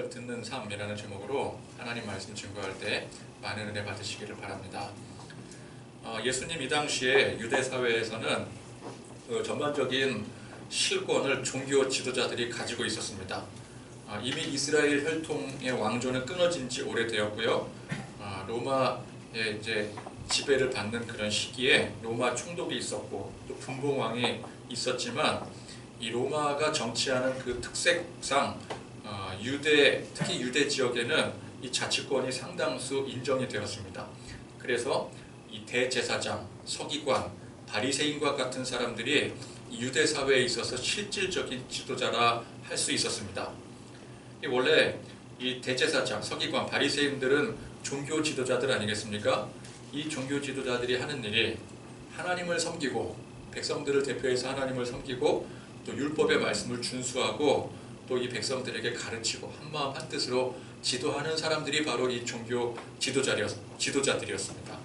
말씀을 듣는 삶이라는 제목으로 하나님 말씀 증거할 때 많은 은혜 받으시기를 바랍니다. 예수님 이 당시에 유대 사회에서는 전반적인 실권을 종교 지도자들이 가지고 있었습니다. 이미 이스라엘 혈통의 왕조는 끊어진 지 오래되었고요. 로마의 이제 지배를 받는 그런 시기에 로마 총독이 있었고 또 분봉왕이 있었지만 이 로마가 정치하는 그 특색상 특히 유대 지역에는 이 자치권이 상당수 인정이 되었습니다. 그래서 이 대제사장, 서기관, 바리새인과 같은 사람들이 유대 사회에 있어서 실질적인 지도자라 할 수 있었습니다. 원래 이 대제사장, 서기관, 바리새인들은 종교 지도자들 아니겠습니까? 이 종교 지도자들이 하는 일이 하나님을 섬기고 백성들을 대표해서 하나님을 섬기고 또 율법의 말씀을 준수하고 또 이 백성들에게 가르치고 한마음 한뜻으로 지도하는 사람들이 바로 이 종교 지도자들이었습니다.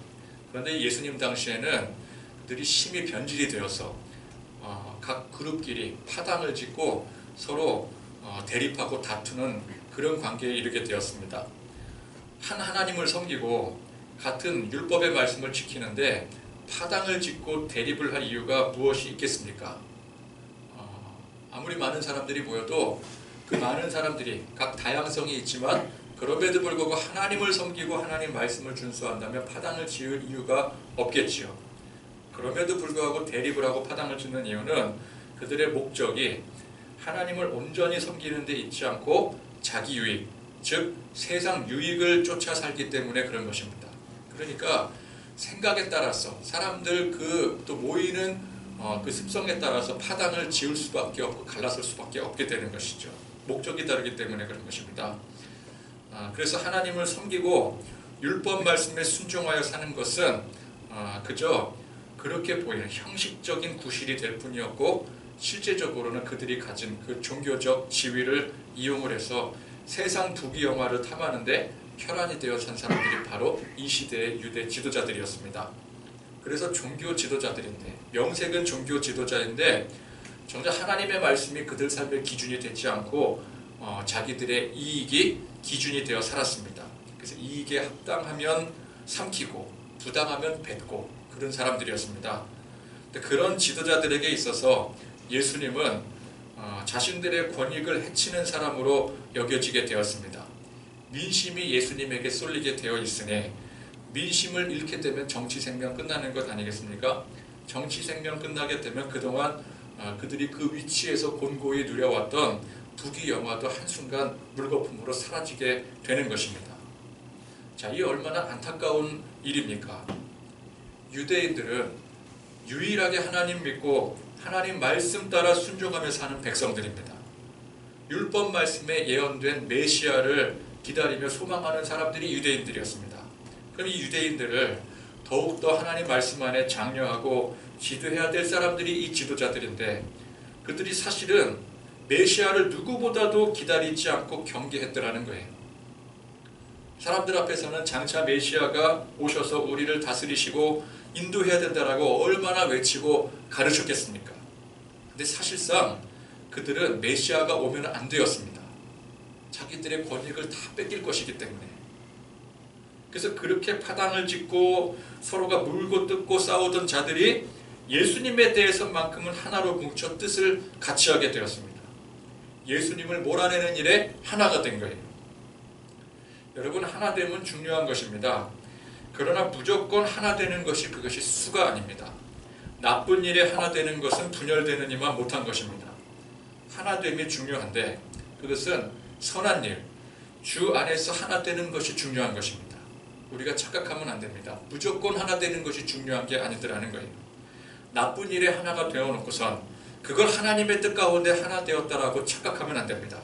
그런데 예수님 당시에는 그들이 심히 변질이 되어서 각 그룹끼리 파당을 짓고 서로 대립하고 다투는 그런 관계에 이르게 되었습니다. 하나님을 섬기고 같은 율법의 말씀을 지키는데 파당을 짓고 대립을 할 이유가 무엇이 있겠습니까? 아무리 많은 사람들이 모여도 그 많은 사람들이 각 다양성이 있지만 그럼에도 불구하고 하나님을 섬기고 하나님 말씀을 준수한다면 파당을 지을 이유가 없겠지요. 그럼에도 불구하고 대립을 하고 파당을 짓는 이유는 그들의 목적이 하나님을 온전히 섬기는 데 있지 않고 자기 유익, 즉 세상 유익을 쫓아 살기 때문에 그런 것입니다. 그러니까 생각에 따라서 사람들 또 모이는 그 습성에 따라서 파당을 지을 수밖에 없고 갈라설 수밖에 없게 되는 것이죠. 목적이 다르기 때문에 그런 것입니다. 그래서 하나님을 섬기고 율법 말씀에 순종하여 사는 것은 그저 그렇게 보이는 형식적인 구실이 될 뿐이었고 실제적으로는 그들이 가진 그 종교적 지위를 이용을 해서 세상 부귀영화를 탐하는데 혈안이 되어 산 사람들이 바로 이 시대의 유대 지도자들이었습니다. 그래서 종교 지도자들인데 명색은 종교 지도자인데 정작 하나님의 말씀이 그들 삶의 기준이 되지 않고 자기들의 이익이 기준이 되어 살았습니다. 그래서 이익에 합당하면 삼키고 부당하면 뱉고 그런 사람들이었습니다. 근데 그런 지도자들에게 있어서 예수님은 자신들의 권익을 해치는 사람으로 여겨지게 되었습니다. 민심이 예수님에게 쏠리게 되어 있으니 민심을 잃게 되면 정치 생명 끝나는 것 아니겠습니까? 정치 생명 끝나게 되면 그동안 그들이 그 위치에서 곤고히 누려왔던 부귀영화도 한순간 물거품으로 사라지게 되는 것입니다. 자, 이 얼마나 안타까운 일입니까? 유대인들은 유일하게 하나님 믿고 하나님 말씀 따라 순종하며 사는 백성들입니다. 율법 말씀에 예언된 메시아를 기다리며 소망하는 사람들이 유대인들이었습니다. 그럼 이 유대인들을 더욱더 하나님 말씀 안에 장려하고 지도해야 될 사람들이 이 지도자들인데 그들이 사실은 메시아를 누구보다도 기다리지 않고 경계했더라는 거예요. 사람들 앞에서는 장차 메시아가 오셔서 우리를 다스리시고 인도해야 된다라고 얼마나 외치고 가르쳤겠습니까? 근데 사실상 그들은 메시아가 오면 안 되었습니다. 자기들의 권익을 다 뺏길 것이기 때문에. 그래서 그렇게 파당을 짓고 서로가 물고 뜯고 싸우던 자들이 예수님에 대해서만큼은 하나로 뭉쳐 뜻을 같이 하게 되었습니다. 예수님을 몰아내는 일에 하나가 된 거예요. 여러분, 하나됨은 중요한 것입니다. 그러나 무조건 하나 되는 것이 그것이 수가 아닙니다. 나쁜 일에 하나 되는 것은 분열되는 이만 못한 것입니다. 하나됨이 중요한데 그것은 선한 일, 주 안에서 하나 되는 것이 중요한 것입니다. 우리가 착각하면 안 됩니다. 무조건 하나 되는 것이 중요한 게 아니더라는 거예요. 나쁜 일에 하나가 되어놓고선 그걸 하나님의 뜻 가운데 하나 되었다라고 착각하면 안 됩니다.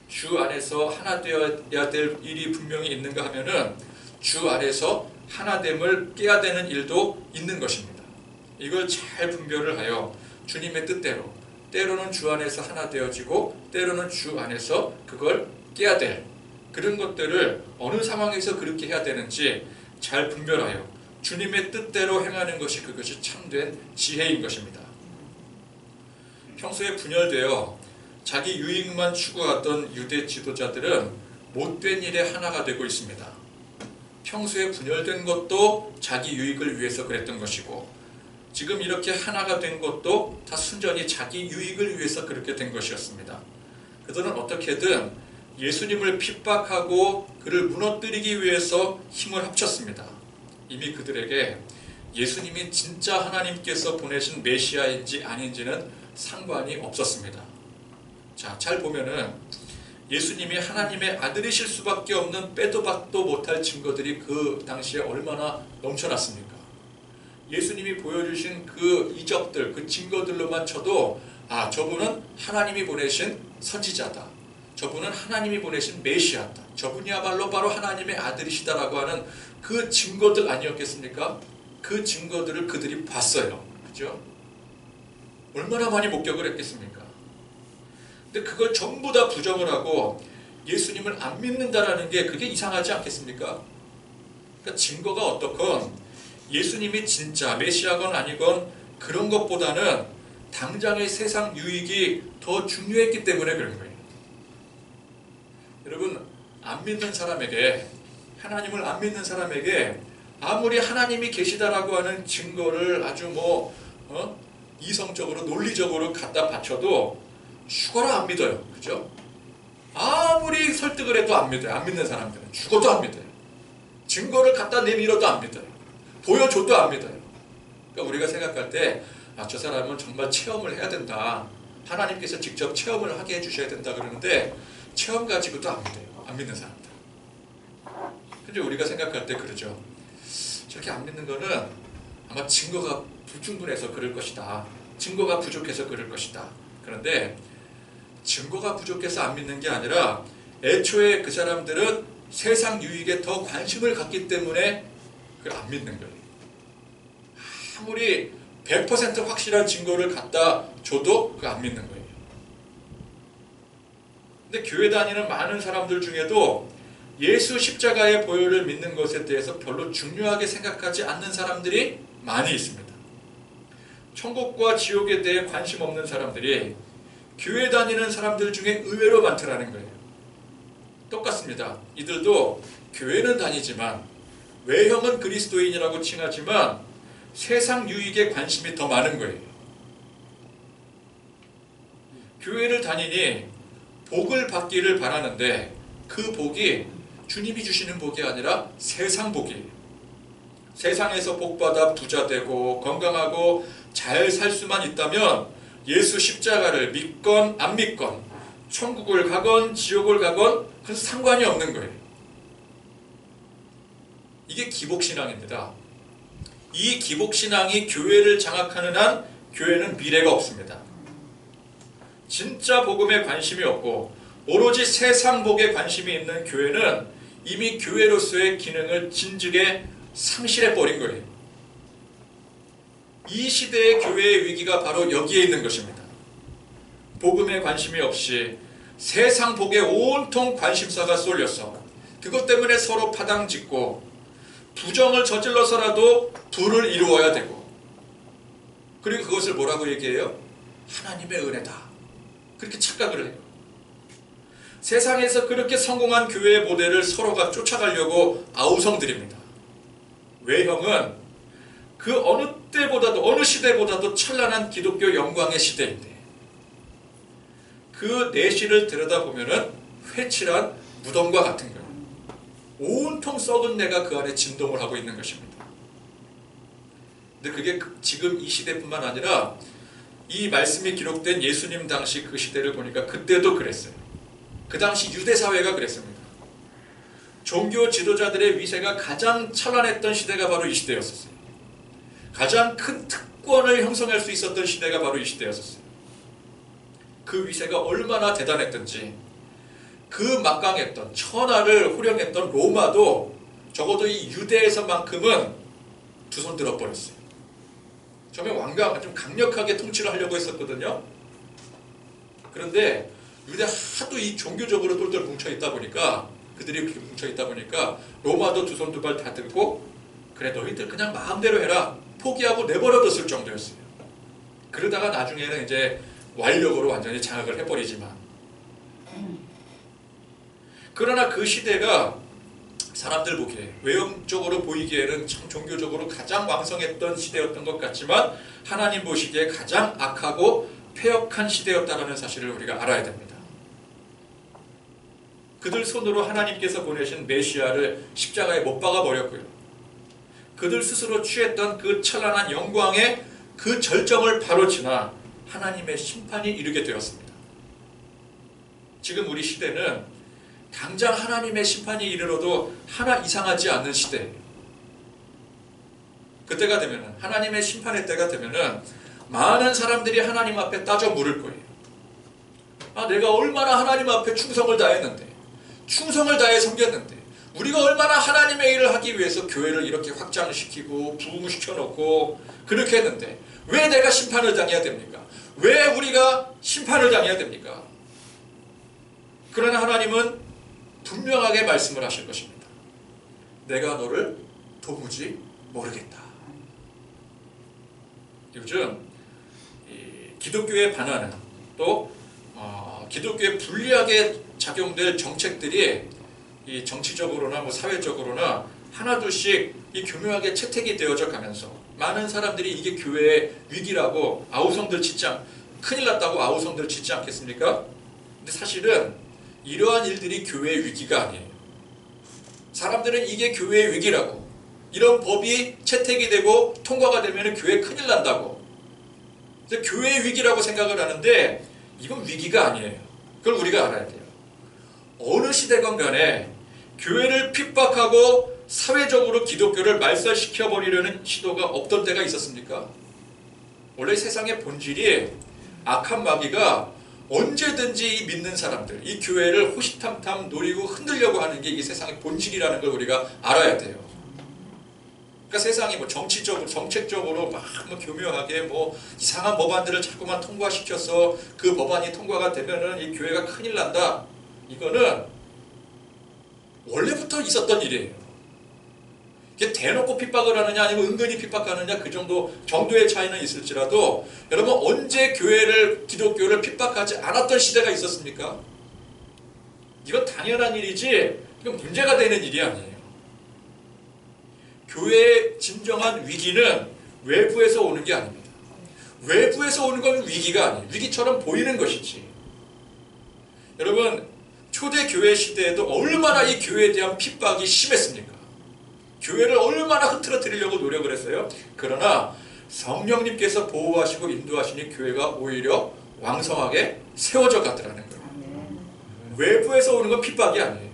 주 안에서 하나 되어야 될 일이 분명히 있는가 하면은 주 안에서 하나됨을 깨야 되는 일도 있는 것입니다. 이걸 잘 분별을 하여 주님의 뜻대로 때로는 주 안에서 하나 되어지고 때로는 주 안에서 그걸 깨야 될 그런 것들을 어느 상황에서 그렇게 해야 되는지 잘 분별하여 주님의 뜻대로 행하는 것이 그것이 참된 지혜인 것입니다. 평소에 분열되어 자기 유익만 추구하던 유대 지도자들은 못된 일에 하나가 되고 있습니다. 평소에 분열된 것도 자기 유익을 위해서 그랬던 것이고 지금 이렇게 하나가 된 것도 다 순전히 자기 유익을 위해서 그렇게 된 것이었습니다. 그들은 어떻게든 예수님을 핍박하고 그를 무너뜨리기 위해서 힘을 합쳤습니다. 이미 그들에게 예수님이 진짜 하나님께서 보내신 메시아인지 아닌지는 상관이 없었습니다. 자, 잘 보면은 예수님이 하나님의 아들이실 수밖에 없는 빼도 박도 못할 증거들이 그 당시에 얼마나 넘쳐났습니까? 예수님이 보여주신 그 이적들, 그 증거들로만 쳐도 아, 저분은 하나님이 보내신 선지자다. 저분은 하나님이 보내신 메시아다. 저분이야말로 바로 하나님의 아들이시다라고 하는 그 증거들 아니었겠습니까? 그 증거들을 그들이 봤어요. 그죠? 얼마나 많이 목격을 했겠습니까? 근데 그걸 전부 다 부정을 하고 예수님을 안 믿는다라는 게 그게 이상하지 않겠습니까? 그러니까 증거가 어떻건 예수님이 진짜 메시아건 아니건 그런 것보다는 당장의 세상 유익이 더 중요했기 때문에 그런 거예요. 여러분, 안 믿는 사람에게, 하나님을 안 믿는 사람에게 아무리 하나님이 계시다라고 하는 증거를 아주 이성적으로 논리적으로 갖다 바쳐도 죽어라 안 믿어요. 그죠? 아무리 설득을 해도 안 믿어요. 안 믿는 사람들은 죽어도 안 믿어요. 증거를 갖다 내밀어도 안 믿어요. 보여줘도 안 믿어요. 그러니까 우리가 생각할 때 아, 저 사람은 정말 체험을 해야 된다. 하나님께서 직접 체험을 하게 해주셔야 된다 그러는데 체험 가지고도 안 믿어요. 안 믿는 사람들. 근데 우리가 생각할 때 그러죠. 저렇게 안 믿는 거는 아마 증거가 불충분해서 그럴 것이다. 증거가 부족해서 그럴 것이다. 그런데 증거가 부족해서 안 믿는 게 아니라 애초에 그 사람들은 세상 유익에 더 관심을 갖기 때문에 그걸 안 믿는 거예요. 아무리 100% 확실한 증거를 갖다 줘도 그걸 안 믿는 거예요. 근데 교회 다니는 많은 사람들 중에도 예수 십자가의 보혈을 믿는 것에 대해서 별로 중요하게 생각하지 않는 사람들이 많이 있습니다. 천국과 지옥에 대해 관심 없는 사람들이 교회 다니는 사람들 중에 의외로 많더라는 거예요. 똑같습니다. 이들도 교회는 다니지만 외형은 그리스도인이라고 칭하지만 세상 유익에 관심이 더 많은 거예요. 교회를 다니니 복을 받기를 바라는데 그 복이 주님이 주시는 복이 아니라 세상 복이에요. 세상에서 복받아 부자되고 건강하고 잘 살 수만 있다면 예수 십자가를 믿건 안 믿건 천국을 가건 지옥을 가건 그건 상관이 없는 거예요. 이게 기복신앙입니다. 이 기복신앙이 교회를 장악하는 한 교회는 미래가 없습니다. 진짜 복음에 관심이 없고 오로지 세상 복에 관심이 있는 교회는 이미 교회로서의 기능을 진즉에 상실해버린 거예요. 이 시대의 교회의 위기가 바로 여기에 있는 것입니다. 복음에 관심이 없이 세상 복에 온통 관심사가 쏠려서 그것 때문에 서로 파당짓고 부정을 저질러서라도 부를 이루어야 되고 그리고 그것을 뭐라고 얘기해요? 하나님의 은혜다. 그렇게 착각을 해요. 세상에서 그렇게 성공한 교회의 모델을 서로가 쫓아가려고 아우성들입니다. 외형은 그 어느 때보다도 어느 시대보다도 찬란한 기독교 영광의 시대인데 그 내실을 들여다보면 회칠한 무덤과 같은 거예요. 온통 썩은 내가 그 안에 진동을 하고 있는 것입니다. 근데 그게 지금 이 시대뿐만 아니라 이 말씀이 기록된 예수님 당시 그 시대를 보니까 그때도 그랬어요. 그 당시 유대 사회가 그랬습니다. 종교 지도자들의 위세가 가장 찬란했던 시대가 바로 이 시대였었어요. 가장 큰 특권을 형성할 수 있었던 시대가 바로 이 시대였었어요. 그 위세가 얼마나 대단했던지 그 막강했던 천하를 호령했던 로마도 적어도 이 유대에서만큼은 두 손 들어버렸어요. 처음에 왕가가 좀 강력하게 통치를 하려고 했었거든요. 그런데 유대 하도 이 종교적으로 똘똘 뭉쳐있다 보니까 그들이 그렇게 뭉쳐있다 보니까 로마도 두 손 두 발 다 들고 그래 너희들 그냥 마음대로 해라 포기하고 내버려뒀을 정도였어요. 그러다가 나중에는 이제 완력으로 완전히 장악을 해버리지만 그러나 그 시대가 사람들 보기에 외형적으로 보이기에는 참 종교적으로 가장 왕성했던 시대였던 것 같지만 하나님 보시기에 가장 악하고 패역한 시대였다는 사실을 우리가 알아야 됩니다. 그들 손으로 하나님께서 보내신 메시아를 십자가에 못 박아 버렸고요. 그들 스스로 취했던 그 찬란한 영광의 그 절정을 바로 지나 하나님의 심판이 이르게 되었습니다. 지금 우리 시대는 당장 하나님의 심판이 이르러도 하나 이상하지 않는 시대예요. 그때가 되면은, 하나님의 심판의 때가 되면은 많은 사람들이 하나님 앞에 따져 물을 거예요. 아, 내가 얼마나 하나님 앞에 충성을 다했는데, 충성을 다해 섬겼는데, 우리가 얼마나 하나님의 일을 하기 위해서 교회를 이렇게 확장시키고 부흥시켜 놓고 그렇게 했는데 왜 내가 심판을 당해야 됩니까? 왜 우리가 심판을 당해야 됩니까? 그러나 하나님은 분명하게 말씀을 하실 것입니다. 내가 너를 도무지 모르겠다. 요즘 기독교에 반하는 또 기독교에 불리하게 작용될 정책들이 이 정치적으로나 뭐 사회적으로나 하나둘씩 이 교묘하게 채택이 되어져 가면서 많은 사람들이 이게 교회의 위기라고 아우성들 짓지 큰일 났다고 아우성들 짓지 않겠습니까? 근데 사실은 이러한 일들이 교회의 위기가 아니에요. 사람들은 이게 교회의 위기라고, 이런 법이 채택이 되고 통과가 되면 교회 큰일 난다고, 교회의 위기라고 생각을 하는데 이건 위기가 아니에요. 그걸 우리가 알아야 돼요. 어느 시대건 간에 교회를 핍박하고 사회적으로 기독교를 말살시켜버리려는 시도가 없던 때가 있었습니까? 원래 세상의 본질이 악한 마귀가 언제든지 이 믿는 사람들, 이 교회를 호시탐탐 노리고 흔들려고 하는 게 이 세상의 본질이라는 걸 우리가 알아야 돼요. 그러니까 세상이 뭐 정치적으로, 정책적으로 막 교묘하게 이상한 법안들을 자꾸만 통과시켜서 그 법안이 통과가 되면은 이 교회가 큰일 난다. 이거는 원래부터 있었던 일이에요. 이게 대놓고 핍박을 하느냐 아니면 은근히 핍박하느냐 그 정도의 차이는 있을지라도 여러분 언제 교회를, 기독교를 핍박하지 않았던 시대가 있었습니까? 이건 당연한 일이지 이건 문제가 되는 일이 아니에요. 교회의 진정한 위기는 외부에서 오는 게 아닙니다. 외부에서 오는 건 위기가 아니에요. 위기처럼 보이는 것이지. 여러분 초대교회 시대에도 얼마나 이 교회에 대한 핍박이 심했습니까? 교회를 얼마나 흐트러뜨리려고 노력을 했어요. 그러나 성령님께서 보호하시고 인도하시니 교회가 오히려 왕성하게 세워져 갔더라는 거예요. 외부에서 오는 건 핍박이 아니에요.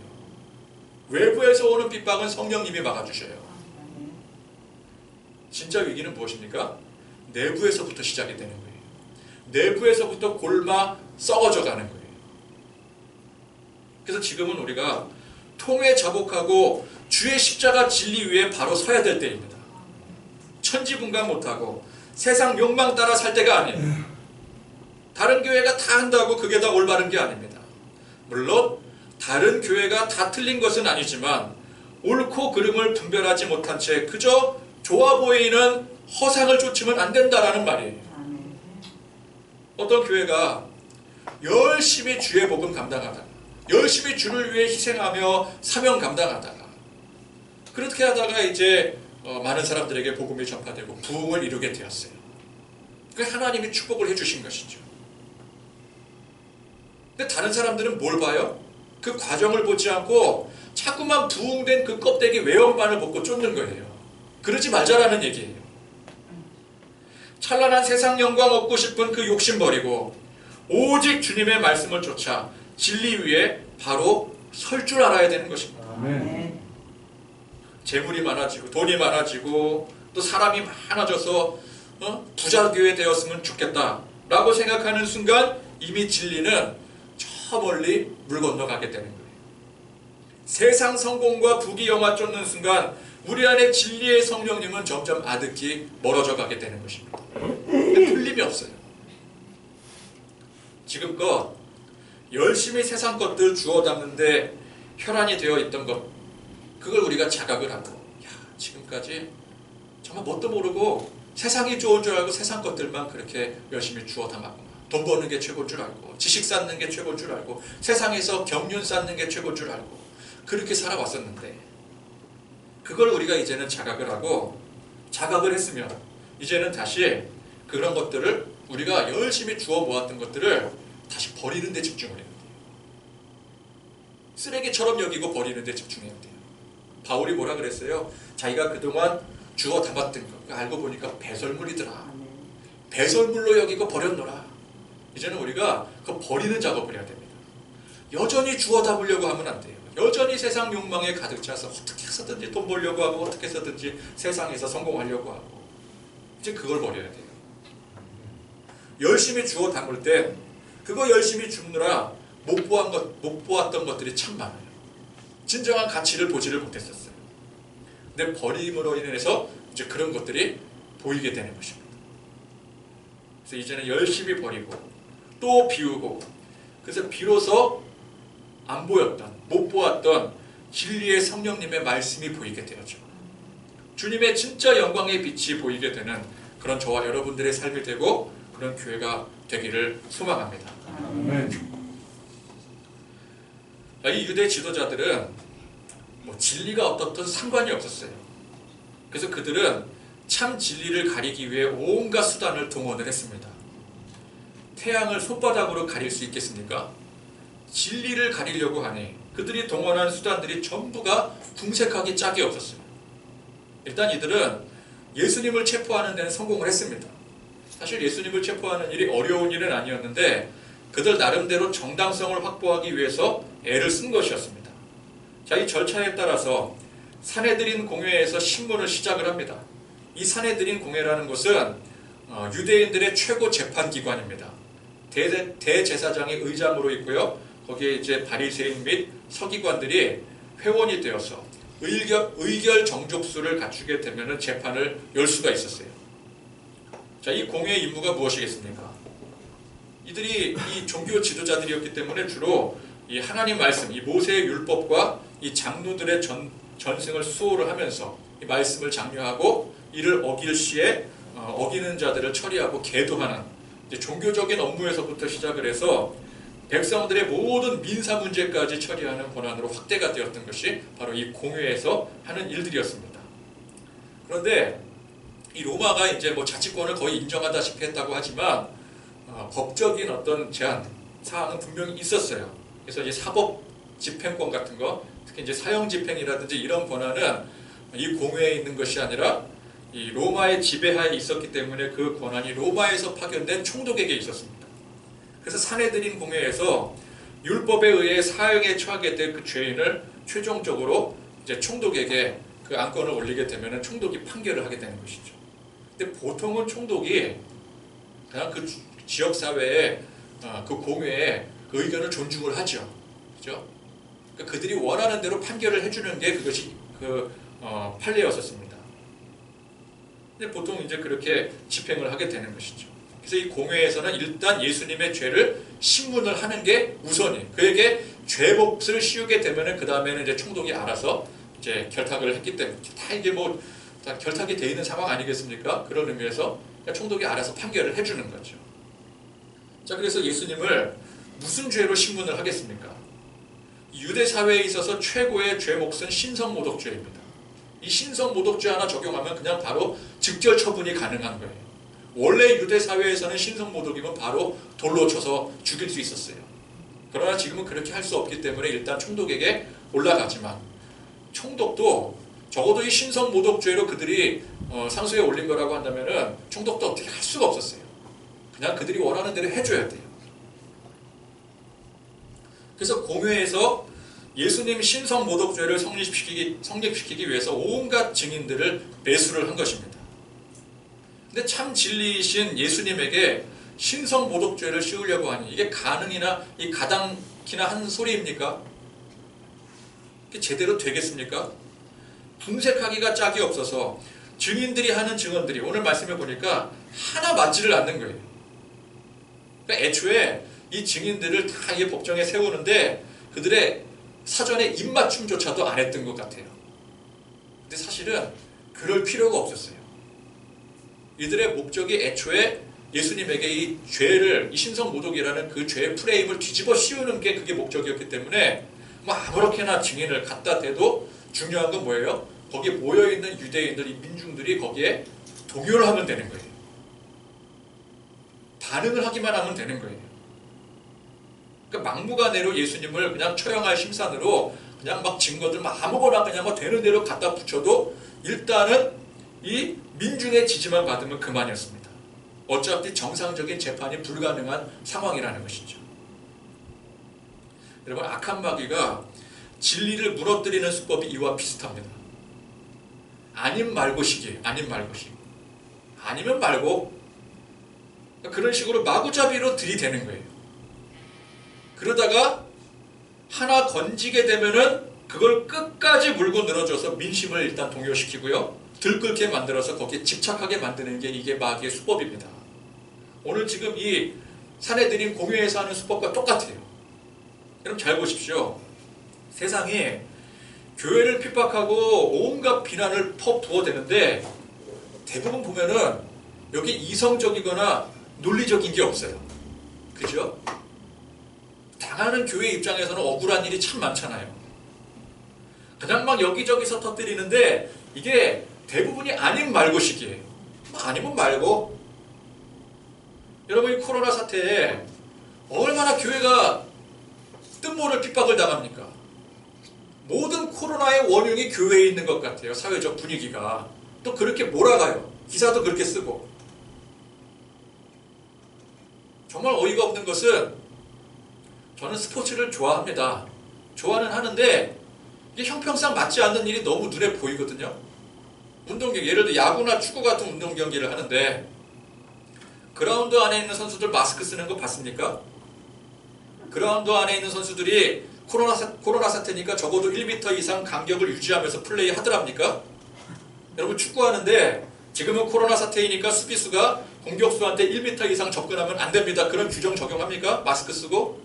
외부에서 오는 핍박은 성령님이 막아주셔요. 진짜 위기는 무엇입니까? 내부에서부터 시작이 되는 거예요. 내부에서부터 골마 썩어져 가는 거예요. 그래서 지금은 우리가 통에 자복하고 주의 십자가 진리 위에 바로 서야 될 때입니다. 천지분간 못하고 세상 욕망 따라 살 때가 아니에요. 다른 교회가 다 한다고 그게 다 올바른 게 아닙니다. 물론 다른 교회가 다 틀린 것은 아니지만 옳고 그름을 분별하지 못한 채 그저 좋아 보이는 허상을 쫓으면 안 된다라는 말이에요. 어떤 교회가 열심히 주의 복음 감당하다가 열심히 주를 위해 희생하며 사명 감당하다가 그렇게 하다가 이제 많은 사람들에게 복음이 전파되고 부흥을 이루게 되었어요. 그 하나님이 축복을 해주신 것이죠. 근데 다른 사람들은 뭘 봐요? 그 과정을 보지 않고 자꾸만 부흥된 그 껍데기 외형만을 벗고 쫓는 거예요. 그러지 말자라는 얘기예요. 찬란한 세상 영광 얻고 싶은 그 욕심 버리고 오직 주님의 말씀을 쫓아 진리 위에 바로 설 줄 알아야 되는 것입니다. 아멘. 재물이 많아지고 돈이 많아지고 또 사람이 많아져서 부자 교회 되었으면 좋겠다라고 생각하는 순간 이미 진리는 저 멀리 물 건너가게 되는 거예요. 세상 성공과 부귀영화 쫓는 순간 우리 안에 진리의 성령님은 점점 아득히 멀어져 가게 되는 것입니다. 틀림이 없어요. 지금껏 열심히 세상 것들 주워 담는데 혈안이 되어 있던 것, 그걸 우리가 자각을 하고 지금까지 정말 뭣도 모르고 세상이 좋은 줄 알고 세상 것들만 그렇게 열심히 주워 담았구나. 돈 버는 게 최고인 줄 알고, 지식 쌓는 게 최고인 줄 알고, 세상에서 경륜 쌓는 게 최고인 줄 알고 그렇게 살아왔었는데, 그걸 우리가 이제는 자각을 하고, 자각을 했으면 이제는 다시 그런 것들을, 우리가 열심히 주워 모았던 것들을 다시 버리는 데 집중을 해야 돼요. 쓰레기처럼 여기고 버리는 데 집중해야 돼요. 바울이 뭐라 그랬어요? 자기가 그동안 주워 담았던 거 알고 보니까 배설물이더라. 배설물로 여기고 버렸노라. 이제는 우리가 그 버리는 작업을 해야 됩니다. 여전히 주워 담으려고 하면 안 돼요. 여전히 세상 욕망에 가득 차서 어떻게 해서든지 돈 벌려고 하고, 어떻게 해서든지 세상에서 성공하려고 하고, 이제 그걸 버려야 돼요. 열심히 주워 담을 땐 그거 열심히 줍느라 못 보았던 것들이 참 많아요. 진정한 가치를 보지를 못했었어요. 근데 버림으로 인해서 이제 그런 것들이 보이게 되는 것입니다. 그래서 이제는 열심히 버리고 또 비우고, 그래서 비로소 안 보였던, 못 보았던 진리의 성령님의 말씀이 보이게 되었죠. 주님의 진짜 영광의 빛이 보이게 되는 그런 저와 여러분들의 삶이 되고, 그런 교회가 되기를 소망합니다. 아멘. 이 유대 지도자들은 뭐 진리가 어떻든 상관이 없었어요. 그래서 그들은 참 진리를 가리기 위해 온갖 수단을 동원을 했습니다. 태양을 손바닥으로 가릴 수 있겠습니까? 진리를 가리려고 하니 그들이 동원한 수단들이 전부가 궁색하기 짝이 없었어요. 일단 이들은 예수님을 체포하는 데는 성공을 했습니다. 사실 예수님을 체포하는 일이 어려운 일은 아니었는데, 그들 나름대로 정당성을 확보하기 위해서 애를 쓴 것이었습니다. 자, 이 절차에 따라서 산헤드린 공회에서 신문을 시작을 합니다. 이 산헤드린 공회라는 곳은 유대인들의 최고 재판기관입니다. 대제사장이 의장으로 있고요. 거기에 이제 바리새인 및 서기관들이 회원이 되어서 의결 정족수를 갖추게 되면 재판을 열 수가 있었어요. 자, 이 공회의 임무가 무엇이겠습니까? 이들이 이 종교 지도자들이었기 때문에 주로 이 하나님 말씀, 이 모세의 율법과 이 장로들의 전승을 수호를 하면서 이 말씀을 장려하고, 이를 어길 시에 어기는 자들을 처리하고 계도하는 이제 종교적인 업무에서부터 시작을 해서 백성들의 모든 민사 문제까지 처리하는 권한으로 확대가 되었던 것이 바로 이 공회에서 하는 일들이었습니다. 그런데 이 로마가 이제 뭐 자치권을 거의 인정하다시피 했다고 하지만 법적인 어떤 제한 사항은 분명히 있었어요. 그래서 이제 사법 집행권 같은 거, 특히 이제 사형 집행이라든지 이런 권한은 이 공회에 있는 것이 아니라 이 로마의 지배하에 있었기 때문에 그 권한이 로마에서 파견된 총독에게 있었습니다. 그래서 산헤드린 공회에서 율법에 의해 사형에 처하게 된 그 죄인을 최종적으로 이제 총독에게 그 안건을 올리게 되면 총독이 판결을 하게 되는 것이죠. 근데 보통은 총독이 그냥 그 지역 사회의 그 공회의 그 의견을 존중을 하죠. 그죠? 그러니까 그들이 원하는 대로 판결을 해주는 게 그것이 판례였었습니다. 근데 보통 이제 그렇게 집행을 하게 되는 것이죠. 그래서 이 공회에서는 일단 예수님의 죄를 신문을 하는 게 우선이에요. 그에게 죄 몫을 씌우게 되면은 그 다음에는 이제 총독이 알아서 이제 결탁을 했기 때문에, 다 이게 뭐 다 결탁이 돼 있는 상황 아니겠습니까? 그런 의미에서 총독이 알아서 판결을 해주는 거죠. 자, 그래서 예수님을 무슨 죄로 신문을 하겠습니까? 유대 사회에 있어서 최고의 죄 몫은 신성모독죄입니다. 이 신성모독죄 하나 적용하면 그냥 바로 즉결 처분이 가능한 거예요. 원래 유대 사회에서는 신성모독이면 바로 돌로 쳐서 죽일 수 있었어요. 그러나 지금은 그렇게 할 수 없기 때문에 일단 총독에게 올라가지만, 총독도 적어도 이 신성모독죄로 그들이 상소에 올린 거라고 한다면은 총독도 어떻게 할 수가 없었어요. 그냥 그들이 원하는 대로 해줘야 돼요. 그래서 공회에서 예수님 신성모독죄를 성립시키기 위해서 온갖 증인들을 매수를 한 것입니다. 근데 참 진리이신 예수님에게 신성모독죄를 씌우려고 하니 이게 가능이나 이 가당키나 한 소리입니까? 이게 제대로 되겠습니까? 분색하기가 짝이 없어서 증인들이 하는 증언들이 오늘 말씀해 보니까 하나 맞지를 않는 거예요. 그러니까 애초에 이 증인들을 다 이 법정에 세우는데 그들의 사전에 입맞춤조차도 안 했던 것 같아요. 근데 사실은 그럴 필요가 없었어요. 이들의 목적이 애초에 예수님에게 이 죄를, 이 신성모독이라는 그 죄의 프레임을 뒤집어 씌우는 게 그게 목적이었기 때문에 뭐 아무렇게나 증인을 갖다 대도 중요한 건 뭐예요? 거기에 모여있는 유대인들, 이 민중들이 거기에 동요를 하면 되는 거예요. 반응을 하기만 하면 되는 거예요. 그러니까 막무가내로 예수님을 그냥 처형할 심산으로 그냥 막 증거들 막 아무거나 그냥 뭐 되는 대로 갖다 붙여도 일단은 이 민중의 지지만 받으면 그만이었습니다. 어차피 정상적인 재판이 불가능한 상황이라는 것이죠. 여러분, 악한 마귀가 진리를 무너뜨리는 수법이 이와 비슷합니다. 아님 말고식이에요. 아님 말고식. 아니면 말고, 그런 식으로 마구잡이로 들이대는 거예요. 그러다가 하나 건지게 되면은 그걸 끝까지 물고 늘어져서 민심을 일단 동요시키고요, 들끓게 만들어서 거기에 집착하게 만드는 게 이게 마귀의 수법입니다. 오늘 지금 이 사내들인 공회에서 하는 수법과 똑같아요. 여러분 잘 보십시오. 세상에 교회를 핍박하고 온갖 비난을 퍼부어대는데 대부분 보면은 여기 이성적이거나 논리적인 게 없어요. 그죠? 당하는 교회 입장에서는 억울한 일이 참 많잖아요. 그냥 막 여기저기서 터뜨리는데 이게 대부분이 아님 말고식이에요. 아니면 말고. 여러분, 이 코로나 사태에 얼마나 교회가 뜬모를 핍박을 당합니까? 모든 코로나의 원흉이 교회에 있는 것 같아요. 사회적 분위기가. 또 그렇게 몰아가요. 기사도 그렇게 쓰고. 정말 어이가 없는 것은, 저는 스포츠를 좋아합니다. 좋아는 하는데 이게 형평상 맞지 않는 일이 너무 눈에 보이거든요. 운동경기, 예를 들어 야구나 축구 같은 운동경기를 하는데 그라운드 안에 있는 선수들 마스크 쓰는 거 봤습니까? 그라운드 안에 있는 선수들이 코로나 사태니까 적어도 1m 이상 간격을 유지하면서 플레이 하더랍니까? 여러분, 축구하는데 지금은 코로나 사태이니까 수비수가 공격수한테 1m 이상 접근하면 안 됩니다. 그런 규정 적용합니까? 마스크 쓰고?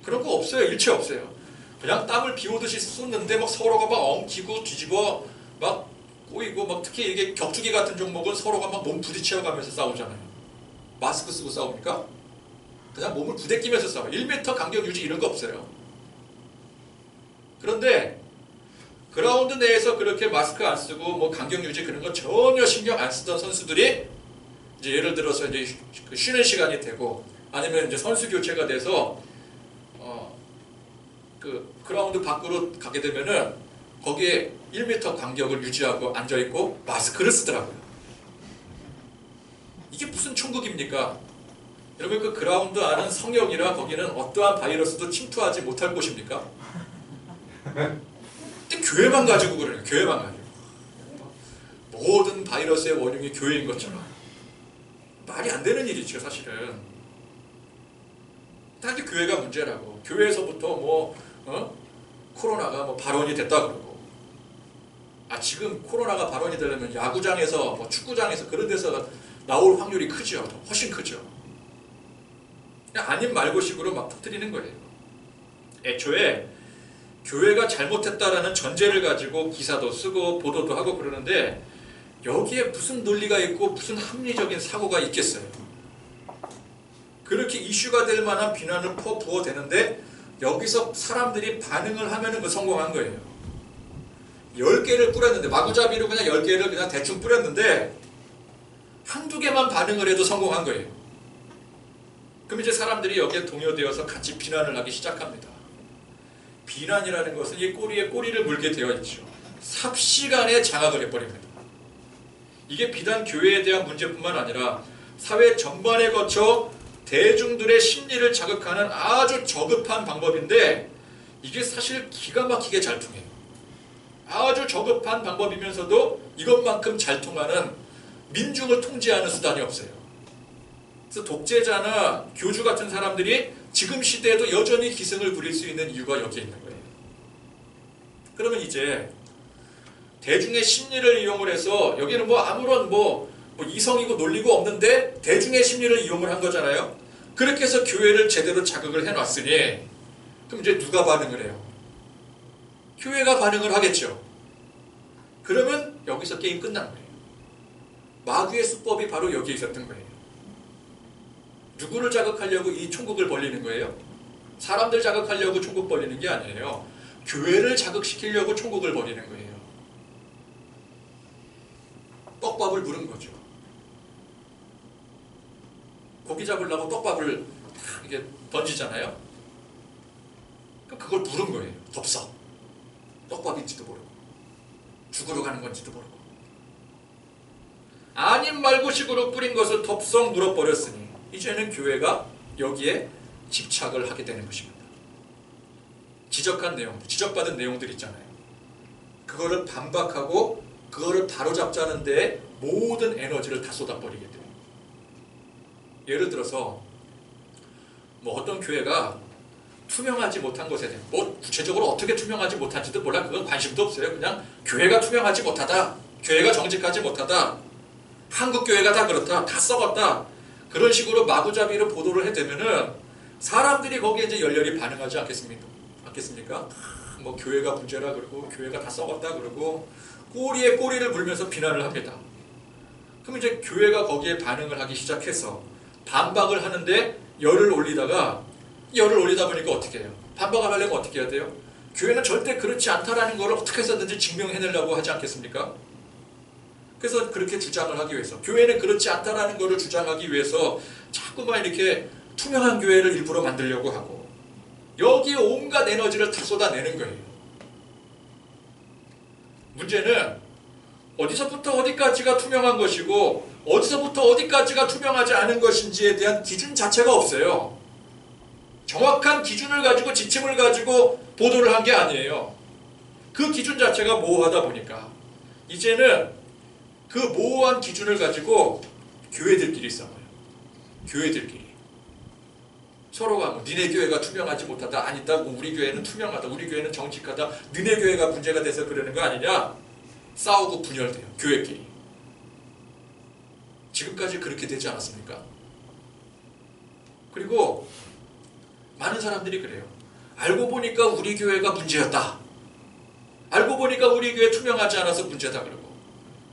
그런 거 없어요. 일체 없어요. 그냥 땀을 비오듯이 쏟는데 막 서로가 막 엉키고 뒤집어 막 꼬이고, 막 특히 이게 격투기 같은 종목은 서로가 막 몸 부딪혀 가면서 싸우잖아요. 마스크 쓰고 싸웁니까? 그냥 몸을 부대끼면서 싸워요. 1m 간격 유지 이런 거 없어요. 그런데 그라운드 내에서 그렇게 마스크 안 쓰고 뭐 간격 유지 그런 거 전혀 신경 안 쓰던 선수들이 이제 예를 들어서 이제 쉬는 시간이 되고 아니면 이제 선수 교체가 돼서 그 그라운드 밖으로 가게 되면은 거기에 1m 간격을 유지하고 앉아있고 마스크를 쓰더라고요. 이게 무슨 천국입니까? 여러분, 그 그라운드 안은 성역이라 거기는 어떠한 바이러스도 침투하지 못할 곳입니까? 근데 교회만 가지고 그래요. 교회만 가지고. 모든 바이러스의 원흉이 교회인 것처럼. 말이 안 되는 일이죠, 사실은. 다 이게 교회가 문제라고. 교회에서부터 코로나가 발원이 됐다 그러고. 지금 코로나가 발원이 되려면 야구장에서 축구장에서 그런 데서 나올 확률이 크죠. 훨씬 크죠. 그냥 아님 말고식으로 막 터뜨리는 거예요. 애초에 교회가 잘못했다라는 전제를 가지고 기사도 쓰고 보도도 하고 그러는데 여기에 무슨 논리가 있고 무슨 합리적인 사고가 있겠어요. 그렇게 이슈가 될 만한 비난을 퍼부어대는데 여기서 사람들이 반응을 하면은 성공한 거예요. 10개를 뿌렸는데 마구잡이로 그냥 10개를 그냥 대충 뿌렸는데 한두 개만 반응을 해도 성공한 거예요. 그럼 이제 사람들이 여기에 동요되어서 같이 비난을 하기 시작합니다. 비난이라는 것은 이 꼬리에 꼬리를 물게 되어 있죠. 삽시간에 장악을 해버립니다. 이게 비단 교회에 대한 문제뿐만 아니라 사회 전반에 거쳐 대중들의 심리를 자극하는 아주 저급한 방법인데 이게 사실 기가 막히게 잘 통해요. 아주 저급한 방법이면서도 이것만큼 잘 통하는 민중을 통제하는 수단이 없어요. 그래서 독재자나 교주 같은 사람들이 지금 시대에도 여전히 기승을 부릴 수 있는 이유가 여기에 있는 거예요. 그러면 이제 대중의 심리를 이용을 해서 여기는 아무런 이성이고 논리고 없는데 대중의 심리를 이용을 한 거잖아요. 그렇게 해서 교회를 제대로 자극을 해놨으니 그럼 이제 누가 반응을 해요? 교회가 반응을 하겠죠. 그러면 여기서 게임 끝난 거예요. 마귀의 수법이 바로 여기에 있었던 거예요. 누구를 자극하려고 이 총국을 벌리는 거예요? 사람들 자극하려고 총국 벌리는 게 아니에요. 교회를 자극시키려고 총국을 벌이는 거예요. 떡밥을 물은 거죠. 고기 잡으려고 떡밥을 이게 던지잖아요. 그걸 물은 거예요. 덥석. 떡밥인지도 모르고 죽으러 가는 건지도 모르고 아님 말고식으로 뿌린 것을 덥석 물어버렸으니 이제는 교회가 여기에 집착을 하게 되는 것입니다. 지적한 내용, 지적받은 내용들 있잖아요. 그거를 반박하고 그거를 바로잡자는 데에 모든 에너지를 다 쏟아버리게 돼요. 예를 들어서 뭐 어떤 교회가 투명하지 못한 것에 대해 뭐 구체적으로 어떻게 투명하지 못한지도 몰라. 그건 관심도 없어요. 그냥 교회가 투명하지 못하다, 교회가 정직하지 못하다, 한국교회가 다 그렇다, 다 썩었다, 그런 식으로 마구잡이로 보도를 해대면은 사람들이 거기에 이제 열렬히 반응하지 않겠습니까? 뭐 교회가 문제라 그러고 교회가 다 썩었다 그러고 꼬리에 꼬리를 물면서 비난을 합니다. 그럼 이제 교회가 거기에 반응을 하기 시작해서 반박을 하는데 열을 올리다 보니까 어떻게 해요? 반박을 하려면 어떻게 해야 돼요? 교회는 절대 그렇지 않다라는 걸 어떻게 해서든지 증명해내려고 하지 않겠습니까? 그래서 그렇게 주장을 하기 위해서, 교회는 그렇지 않다라는 것을 주장하기 위해서 자꾸만 이렇게 투명한 교회를 일부러 만들려고 하고 여기에 온갖 에너지를 다 쏟아내는 거예요. 문제는 어디서부터 어디까지가 투명한 것이고 어디서부터 어디까지가 투명하지 않은 것인지에 대한 기준 자체가 없어요. 정확한 기준을 가지고 지침을 가지고 보도를 한 게 아니에요. 그 기준 자체가 모호하다 보니까 이제는 그 모호한 기준을 가지고 교회들끼리 싸워요. 교회들끼리 서로가 뭐 니네 교회가 투명하지 못하다, 아니다, 뭐 우리 교회는 투명하다, 우리 교회는 정직하다, 니네 교회가 문제가 돼서 그러는 거 아니냐, 싸우고 분열돼요. 교회끼리. 지금까지 그렇게 되지 않았습니까? 그리고 많은 사람들이 그래요. 알고 보니까 우리 교회가 문제였다, 알고 보니까 우리 교회 투명하지 않아서 문제다 그러고,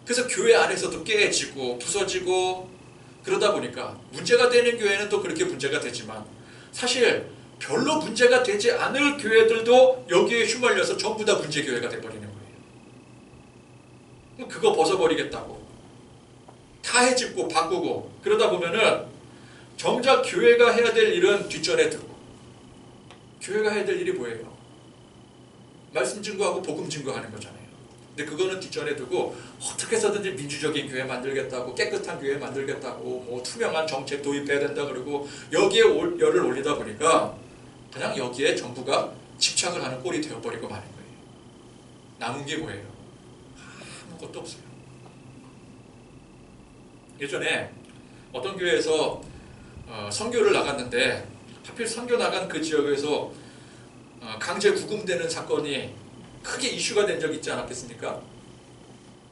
그래서 교회 안에서도 깨지고 부서지고 그러다 보니까 문제가 되는 교회는 또 그렇게 문제가 되지만 사실 별로 문제가 되지 않을 교회들도 여기에 휘말려서 전부 다 문제교회가 돼버리는 거예요. 그거 벗어버리겠다고 다 해집고 바꾸고 그러다 보면은 정작 교회가 해야 될 일은 뒷전에 두고, 교회가 해야 될 일이 뭐예요? 말씀 증거하고 복음 증거하는 거잖아요. 근데 그거는 뒷전에 두고 어떻게 해서든지 민주적인 교회 만들겠다고, 깨끗한 교회 만들겠다고, 뭐 투명한 정책 도입해야 된다 그러고 여기에 열을 올리다 보니까 그냥 여기에 정부가 집착을 하는 꼴이 되어버리고 마는 거예요. 남은 게 뭐예요? 아무것도 없어요. 예전에 어떤 교회에서 선교를 나갔는데 하필 선교 나간 그 지역에서 강제 구금되는 사건이 크게 이슈가 된 적이 있지 않았겠습니까?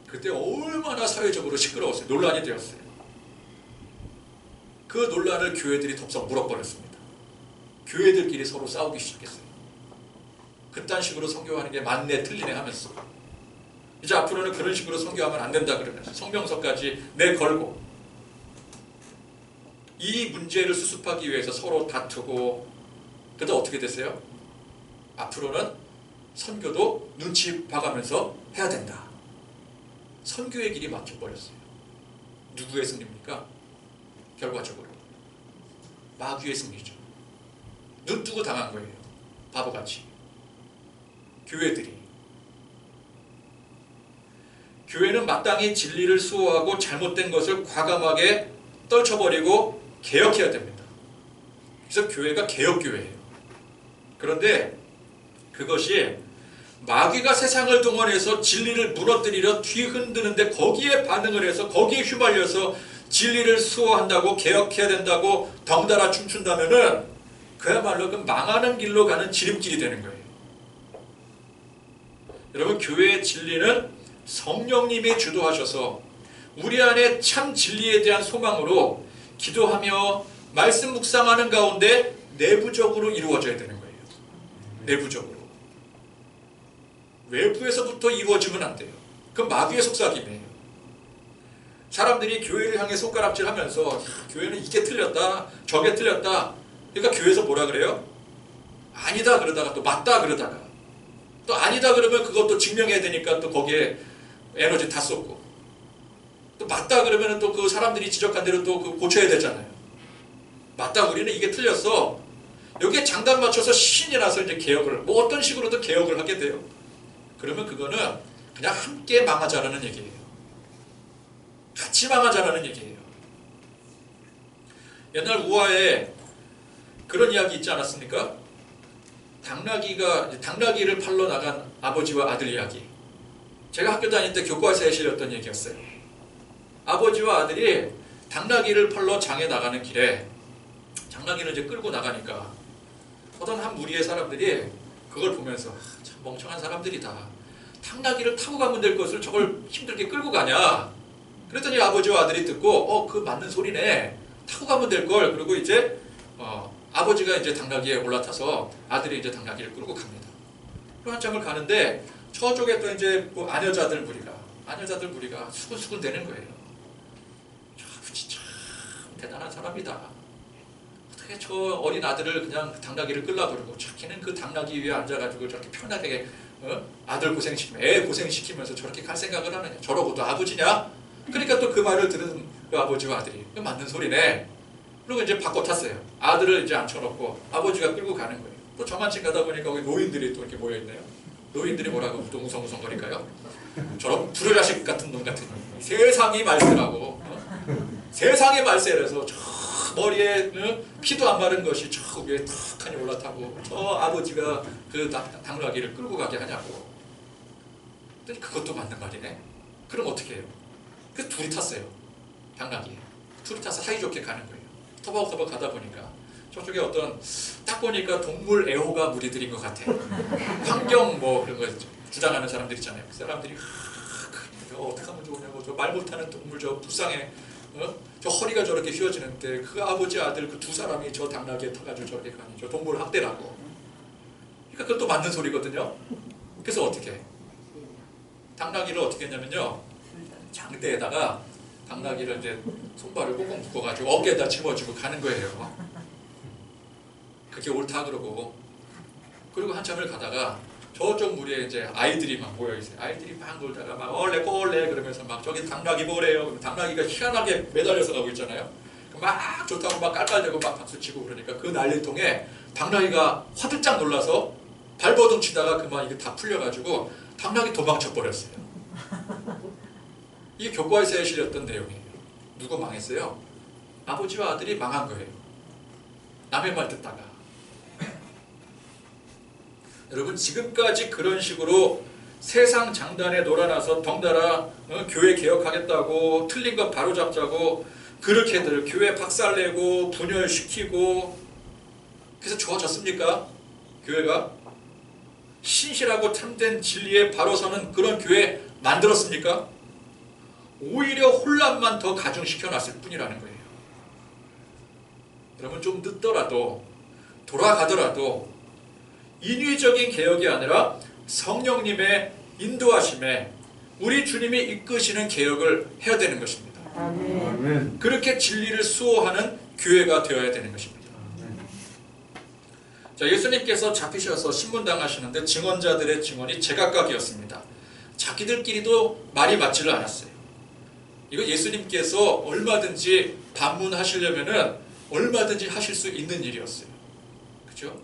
그때 얼마나 사회적으로 시끄러웠어요. 논란이 되었어요. 그 논란을 교회들이 덥석 물어버렸습니다. 교회들끼리 서로 싸우기 시작했어요. 그딴 식으로 선교하는 게 맞네 틀리네 하면서 이제 앞으로는 그런 식으로 선교하면 안 된다 그러면서 성명서까지 내걸고 이 문제를 수습하기 위해서 서로 다투고, 그러다 어떻게 됐어요? 앞으로는 선교도 눈치 봐가면서 해야 된다. 선교의 길이 막혀버렸어요. 누구의 승리입니까? 결과적으로 마귀의 승리죠. 눈 뜨고 당한 거예요. 바보같이. 교회는 마땅히 진리를 수호하고 잘못된 것을 과감하게 떨쳐버리고 개혁해야 됩니다. 그래서 교회가 개혁교회예요. 그런데 그것이 마귀가 세상을 동원해서 진리를 무너뜨리려 뒤흔드는데 거기에 반응을 해서 거기에 휘말려서 진리를 수호한다고, 개혁해야 된다고 덩달아 춤춘다면은 그야말로 그 망하는 길로 가는 지름길이 되는 거예요. 여러분, 교회의 진리는 성령님이 주도하셔서 우리 안에 참 진리에 대한 소망으로 기도하며 말씀 묵상하는 가운데 내부적으로 이루어져야 되는 거예요. 내부적으로. 외부에서부터 이루어지면 안 돼요. 그건 마귀의 속삭임이에요. 사람들이 교회를 향해 손가락질하면서 교회는 이게 틀렸다, 저게 틀렸다. 그러니까 교회에서 뭐라 그래요? 아니다 그러다가 또 맞다 그러다가 또 아니다 그러면 그것도 증명해야 되니까 또 거기에 에너지 다 쏟고 또 맞다 그러면 또 그 사람들이 지적한 대로 또 고쳐야 되잖아요. 맞다 우리는 이게 틀렸어. 여기에 장단 맞춰서 신이 나서 이제 개혁을 뭐 어떤 식으로든 개혁을 하게 돼요. 그러면 그거는 그냥 함께 망하자라는 얘기예요. 같이 망하자라는 얘기예요. 옛날 우화에 그런 이야기 있지 않았습니까? 당나귀를 팔러 나간 아버지와 아들 이야기. 제가 학교 다닐 때 교과서에 실렸던 얘기였어요. 아버지와 아들이 당나귀를 팔러 장에 나가는 길에 당나귀를 이제 끌고 나가니까 어떤 한 무리의 사람들이 그걸 보면서 참 멍청한 사람들이다. 당나귀를 타고 가면 될 것을 저걸 힘들게 끌고 가냐. 그랬더니 아버지와 아들이 듣고 그 맞는 소리네. 타고 가면 될 걸. 그리고 이제 아버지가 이제 당나귀에 올라타서 아들이 이제 당나귀를 끌고 갑니다. 그리고 한참을 가는데 저쪽에 또 이제 뭐 아녀자들 무리가 수군수군 되는 거예요. 저 아버지 참 대단한 사람이다. 어떻게 저 어린 아들을 그냥 당나귀를 끌라 그러고 자기는 그 당나귀 위에 앉아가지고 저렇게 편하게 아들 고생시키면 애 고생시키면서 저렇게 갈 생각을 하느냐. 저러고도 아버지냐? 그러니까 또 그 말을 들은 그 아버지와 아들이 맞는 소리네. 그리고 이제 바꿔 탔어요. 아들을 이제 앉혀놓고 아버지가 끌고 가는 거예요. 또 저만치 가다 보니까 거기 노인들이 또 이렇게 모여있네요. 노인들이 뭐라고 또 웅성웅성거릴까요? 저런 불효자식 같은 놈 같은 놈. 세상이 말세라고. 세상의 말세라서 저 머리에 피도 안 마른 것이 저 위에 탁하니 올라타고 저 아버지가 그 당나귀를 끌고 가게 하냐고. 근데 그것도 맞는 말이네. 그럼 어떻게 해요? 그래서 둘이 탔어요. 당나귀에. 둘이 타서 사이좋게 가는 거예요. 터벅터벅 가다 보니까 저쪽에 어떤 딱 보니까 동물 애호가 무리들인 것 같아. 환경 뭐 그런 거 주장하는 사람들 있잖아요. 그 사람들이 어떻게 하면 좋으냐고 저 말 못하는 동물 저 불쌍해. 저 허리가 저렇게 휘어지는데 그 아버지 아들 그 두 사람이 저 당나귀에 타가지고 저렇게 가니 저 동물 학대라고. 그러니까 그것도 맞는 소리거든요. 그래서 어떻게 해? 당나귀를 어떻게 했냐면요. 장대에다가 당나귀를 이제 손발을 꽁꽁 묶어가지고 어깨에다 집어주고 가는 거예요. 그게 옳다 그러고. 그리고 한참을 가다가 저쪽 무리에 이제 아이들이 막 모여있어요. 아이들이 막 놀다가 막 얼레 그러면서 막 저기 당나귀 보래요. 당나귀가 희한하게 매달려서 가고 있잖아요. 막 좋다고 막 깔깔대고 막 박수치고 그러니까 그 난리통에 당나귀가 화들짝 놀라서 발버둥 치다가 그만 이게 다 풀려가지고 당나귀 도망쳐 버렸어요. 이게 교과서에 실렸던 내용이에요. 누가 망했어요? 아버지와 아들이 망한 거예요. 남의 말 듣다가. 여러분 지금까지 그런 식으로 세상 장단에 놀아나서 덩달아 교회 개혁하겠다고 틀린 것 바로잡자고 그렇게들 교회 박살내고 분열시키고 그래서 좋아졌습니까? 교회가? 신실하고 참된 진리에 바로 서는 그런 교회 만들었습니까? 오히려 혼란만 더 가중시켜놨을 뿐이라는 거예요. 여러분 좀 늦더라도 돌아가더라도 인위적인 개혁이 아니라 성령님의 인도하심에 우리 주님이 이끄시는 개혁을 해야 되는 것입니다. 아멘. 그렇게 진리를 수호하는 교회가 되어야 되는 것입니다. 아멘. 자, 예수님께서 잡히셔서 신문당하시는데 증언자들의 증언이 제각각이었습니다. 자기들끼리도 말이 맞지를 않았어요. 이거 예수님께서 얼마든지 반문하시려면은 얼마든지 하실 수 있는 일이었어요. 그죠?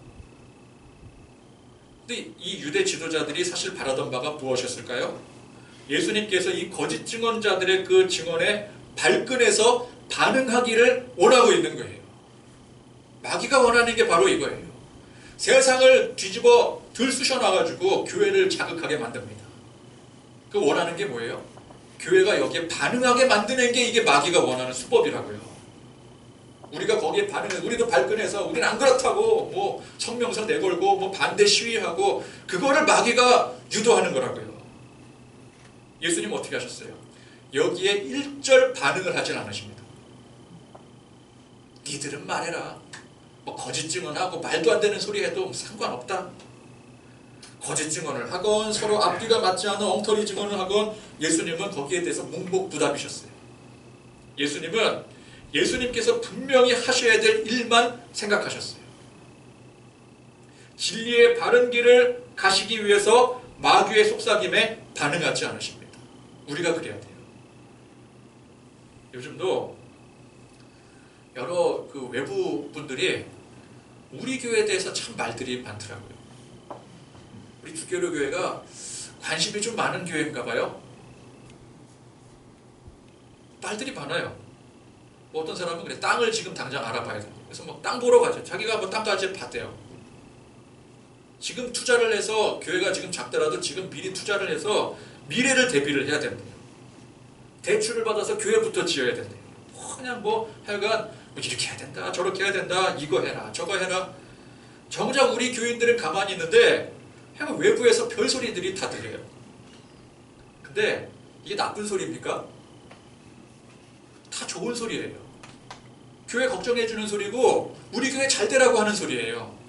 근데 이 유대 지도자들이 사실 바라던 바가 무엇이었을까요? 예수님께서 이 거짓 증언자들의 그 증언에 발끈해서 반응하기를 원하고 있는 거예요. 마귀가 원하는 게 바로 이거예요. 세상을 뒤집어 들쑤셔놔가지고 교회를 자극하게 만듭니다. 그 원하는 게 뭐예요? 교회가 여기에 반응하게 만드는 게 이게 마귀가 원하는 수법이라고요. 우리가 거기에 반응해서 우리도 발끈해서 우리는 안 그렇다고 뭐 성명서 내걸고 뭐 반대 시위하고 그거를 마귀가 유도하는 거라고요. 예수님 어떻게 하셨어요? 여기에 일절 반응을 하진 않으십니다. 니들은 말해라. 뭐 거짓 증언하고 말도 안 되는 소리 해도 상관없다. 거짓 증언을 하건 서로 앞뒤가 맞지 않는 엉터리 증언을 하건 예수님은 거기에 대해서 묵묵부답이셨어요. 예수님은 예수님께서 분명히 하셔야 될 일만 생각하셨어요. 진리의 바른 길을 가시기 위해서 마귀의 속삭임에 반응하지 않으십니다. 우리가 그래야 돼요. 요즘도 여러 외부 분들이 우리 교회에 대해서 참 말들이 많더라고요. 우리 주교로 교회가 관심이 좀 많은 교회인가 봐요. 말들이 많아요. 뭐 어떤 사람은 그래, 땅을 지금 당장 알아봐야 된다. 그래서 뭐 땅 보러 가죠. 자기가 뭐 땅까지 봤대요. 지금 투자를 해서, 교회가 지금 작더라도 지금 미리 투자를 해서 미래를 대비를 해야 된대요. 대출을 받아서 교회부터 지어야 된대요. 그냥 뭐 하여간 이렇게 해야 된다, 저렇게 해야 된다, 이거 해라, 저거 해라. 정작 우리 교인들은 가만히 있는데 외부에서 별소리들이 다 들려요. 근데 이게 나쁜 소리입니까? 다 좋은 소리예요. 교회 걱정해주는 소리고 우리 교회 잘 되라고 하는 소리예요.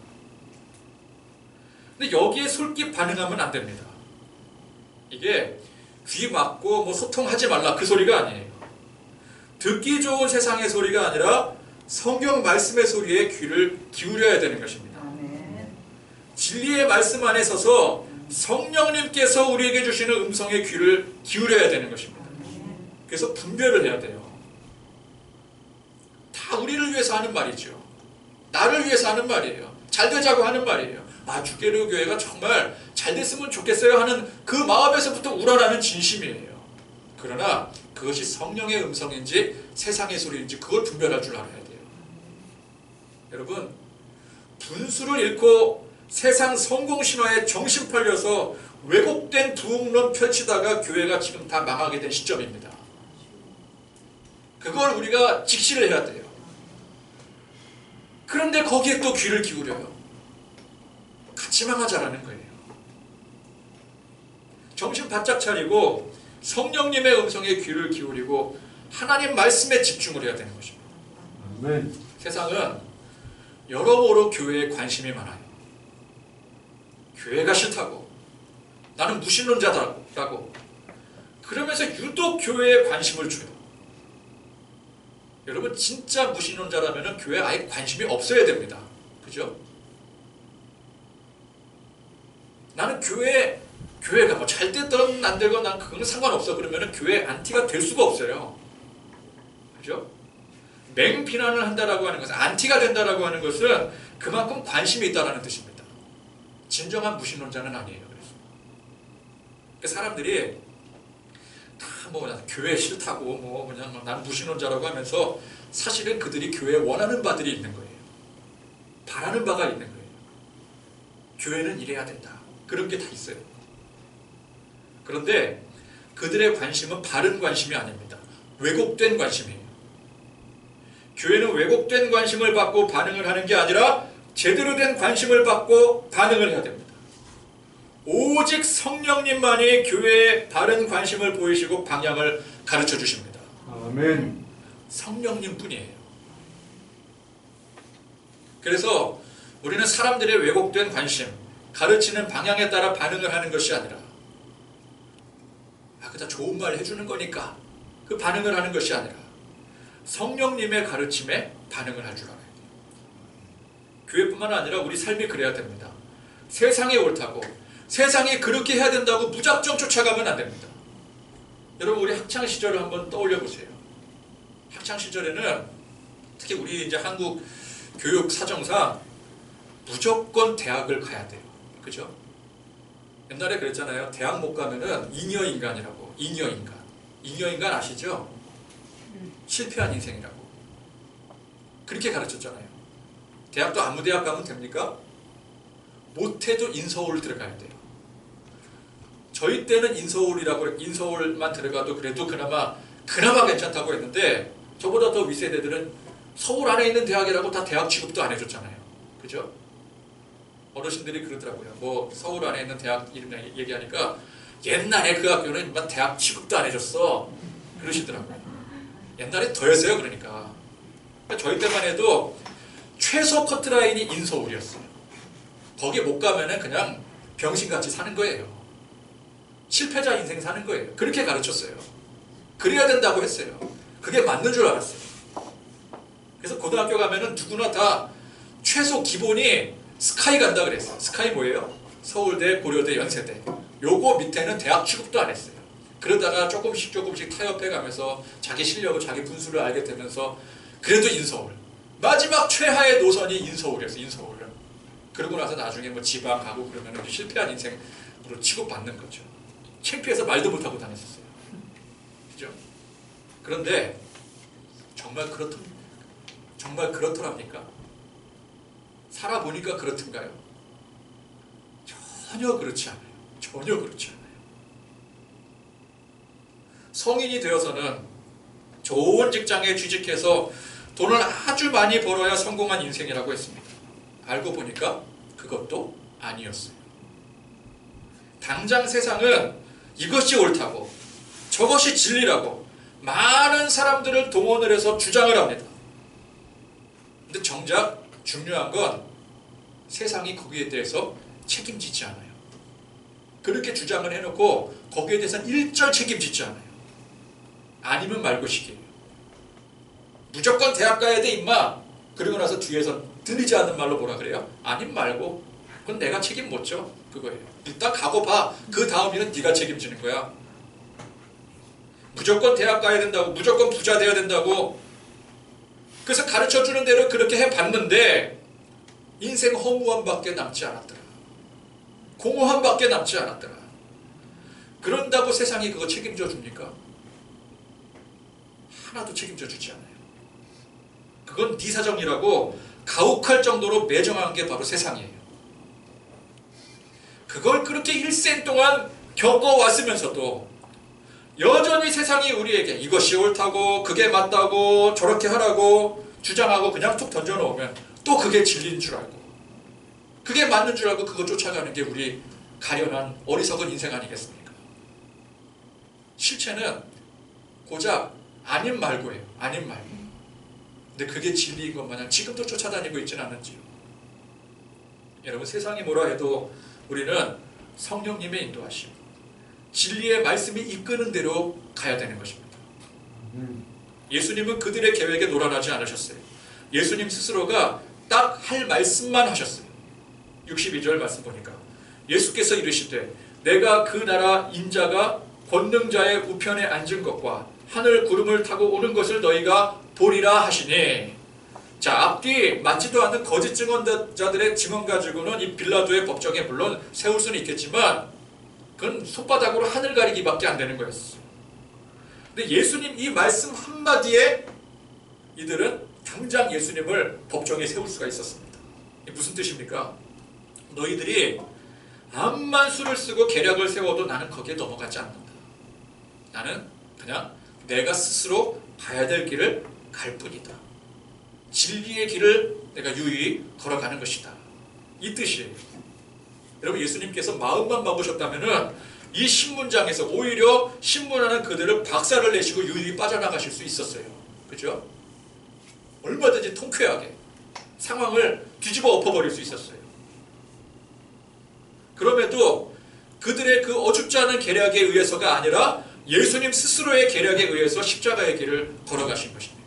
근데 여기에 솔깃 반응하면 안 됩니다. 이게 귀 막고 뭐 소통하지 말라 그 소리가 아니에요. 듣기 좋은 세상의 소리가 아니라 성경 말씀의 소리에 귀를 기울여야 되는 것입니다. 진리의 말씀 안에 서서 성령님께서 우리에게 주시는 음성에 귀를 기울여야 되는 것입니다. 그래서 분별을 해야 돼요. 다 우리를 위해서 하는 말이죠. 나를 위해서 하는 말이에요. 잘 되자고 하는 말이에요. 주계로 교회가 정말 잘 됐으면 좋겠어요 하는 그 마음에서부터 우러나는 진심이에요. 그러나 그것이 성령의 음성인지 세상의 소리인지 그걸 분별할 줄 알아야 돼요. 여러분, 분수를 잃고 세상 성공신화에 정신 팔려서 왜곡된 부흥론 펼치다가 교회가 지금 다 망하게 된 시점입니다. 그걸 우리가 직시를 해야 돼요. 그런데 거기에 또 귀를 기울여요. 같이 망하자라는 거예요. 정신 바짝 차리고 성령님의 음성에 귀를 기울이고 하나님 말씀에 집중을 해야 되는 것입니다. 세상은 여러모로 교회에 관심이 많아요. 교회가 싫다고, 나는 무신론자다라고 그러면서 유독 교회에 관심을 줘요. 여러분, 진짜 무신론자라면 교회에 아예 관심이 없어야 됩니다. 그죠? 나는 교회가 뭐 잘 됐든 안 되건 난 그건 상관없어. 그러면 교회 안티가 될 수가 없어요. 그죠? 맹비난을 한다라고 하는 것은, 안티가 된다라고 하는 것은 그만큼 관심이 있다라는 뜻입니다. 진정한 무신론자는 아니에요. 그래서 사람들이 다 뭐 교회 싫다고 뭐 그냥 난 무신론자라고 하면서 사실은 그들이 교회에 원하는 바들이 있는 거예요. 바라는 바가 있는 거예요. 교회는 이래야 된다. 그런 게 다 있어요. 그런데 그들의 관심은 바른 관심이 아닙니다. 왜곡된 관심이에요. 교회는 왜곡된 관심을 받고 반응을 하는 게 아니라 제대로 된 관심을 받고 반응을 해야 됩니다. 오직 성령님만이 교회에 바른 관심을 보이시고 방향을 가르쳐 주십니다. 아멘. 성령님 뿐이에요. 그래서 우리는 사람들의 왜곡된 관심, 가르치는 방향에 따라 반응을 하는 것이 아니라 그다 좋은 말 해주는 거니까 그 반응을 하는 것이 아니라 성령님의 가르침에 반응을 할 줄 알아야 돼요. 교회뿐만 아니라 우리 삶이 그래야 됩니다. 세상이 옳다고, 세상이 그렇게 해야 된다고 무작정 쫓아가면 안 됩니다. 여러분, 우리 학창 시절을 한번 떠올려 보세요. 학창 시절에는 특히 우리 이제 한국 교육 사정상 무조건 대학을 가야 돼요. 그죠? 옛날에 그랬잖아요. 대학 못 가면은 잉여인간이라고. 잉여인간. 잉여인간 아시죠? 실패한 인생이라고. 그렇게 가르쳤잖아요. 대학도 아무 대학 가면 됩니까? 못해도 인서울 들어가야 돼요. 저희 때는 인서울만 들어가도 그래도 그나마 괜찮다고 했는데, 저보다 더 윗세대들은 서울 안에 있는 대학이라고 다 대학 취급도 안 해줬잖아요. 그죠? 어르신들이 그러더라고요. 뭐 서울 안에 있는 대학 이름 얘기하니까 옛날에 그 학교는 대학 취급도 안 해줬어. 그러시더라고요. 옛날에 더했어요. 그러니까 저희 때만 해도 최소 커트라인이 인서울이었어요. 거기 못 가면은 그냥 병신같이 사는 거예요. 실패자 인생 사는 거예요. 그렇게 가르쳤어요. 그래야 된다고 했어요. 그게 맞는 줄 알았어요. 그래서 고등학교 가면은 누구나 다 최소 기본이 스카이 간다 그랬어요. 스카이 뭐예요? 서울대, 고려대, 연세대. 요거 밑에는 대학 취급도 안 했어요. 그러다가 조금씩 타협해 가면서 자기 실력을, 자기 분수를 알게 되면서 그래도 인서울. 마지막 최하의 노선이 인서울이었어요. 인서울. 그러고 나서 나중에 뭐 지방 가고 그러면 실패한 인생으로 취급받는 거죠. 창피해서 말도 못하고 다녔었어요. 그죠? 그런데 정말 그렇더랍니까? 살아보니까 그렇던가요? 전혀 그렇지 않아요. 전혀 그렇지 않아요. 성인이 되어서는 좋은 직장에 취직해서 돈을 아주 많이 벌어야 성공한 인생이라고 했습니다. 알고 보니까 그것도 아니었어요. 당장 세상은 이것이 옳다고 저것이 진리라고 많은 사람들을 동원을 해서 주장을 합니다. 근데 정작 중요한 건 세상이 거기에 대해서 책임지지 않아요. 그렇게 주장을 해놓고 거기에 대해서는 일절 책임지지 않아요. 아니면 말고식이에요. 무조건 대학 가야 돼 임마. 그리고 나서 뒤에서 들리지 않는 말로 뭐라 그래요? 아님 말고. 그건 내가 책임 못 져. 그거예요. 일단 가고 봐. 그 다음 일은 네가 책임지는 거야. 무조건 대학 가야 된다고, 무조건 부자 돼야 된다고. 그래서 가르쳐주는 대로 그렇게 해봤는데 인생 허무함밖에 남지 않았더라. 공허함밖에 남지 않았더라. 그런다고 세상이 그거 책임져 줍니까? 하나도 책임져 주지 않아요. 그건 네 사정이라고 가혹할 정도로 매정한 게 바로 세상이에요. 그걸 그렇게 일생 동안 겪어왔으면서도 여전히 세상이 우리에게 이것이 옳다고, 그게 맞다고, 저렇게 하라고 주장하고 그냥 툭 던져놓으면 또 그게 진리인 줄 알고, 그게 맞는 줄 알고 그거 쫓아가는 게 우리 가련한 어리석은 인생 아니겠습니까? 실체는 고작 아님 말고예요. 아님 말고. 근데 그게 진리인 것 마냥 지금도 쫓아다니고 있지는 않은지요. 여러분, 세상이 뭐라 해도 우리는 성령님의 인도하심, 진리의 말씀이 이끄는 대로 가야 되는 것입니다. 예수님은 그들의 계획에 놀아나지 않으셨어요. 예수님 스스로가 딱 할 말씀만 하셨어요. 62절 말씀 보니까 예수께서 이르시되 내가 그 나라 인자가 권능자의 우편에 앉은 것과 하늘 구름을 타고 오는 것을 너희가 보리라 하시니. 자, 앞뒤 맞지도 않는 거짓 증언자들의 증언 가지고는 이 빌라도의 법정에 물론 세울 수는 있겠지만 그건 손바닥으로 하늘 가리기밖에 안 되는 거였어요. 근데 예수님 이 말씀 한마디에 이들은 당장 예수님을 법정에 세울 수가 있었습니다. 이게 무슨 뜻입니까? 너희들이 암만 수를 쓰고 계략을 세워도 나는 거기에 넘어가지 않는다. 나는 그냥 내가 스스로 가야 될 길을 갈 뿐이다. 진리의 길을 내가 유유히 걸어가는 것이다. 이 뜻이에요. 여러분, 예수님께서 마음만 먹으셨다면 이 신문장에서 오히려 신문하는 그들을 박살을 내시고 유유히 빠져나가실 수 있었어요. 그죠? 얼마든지 통쾌하게 상황을 뒤집어 엎어버릴 수 있었어요. 그럼에도 그들의 그 어줍지 않은 계략에 의해서가 아니라 예수님 스스로의 계략에 의해서 십자가의 길을 걸어가신 것입니다.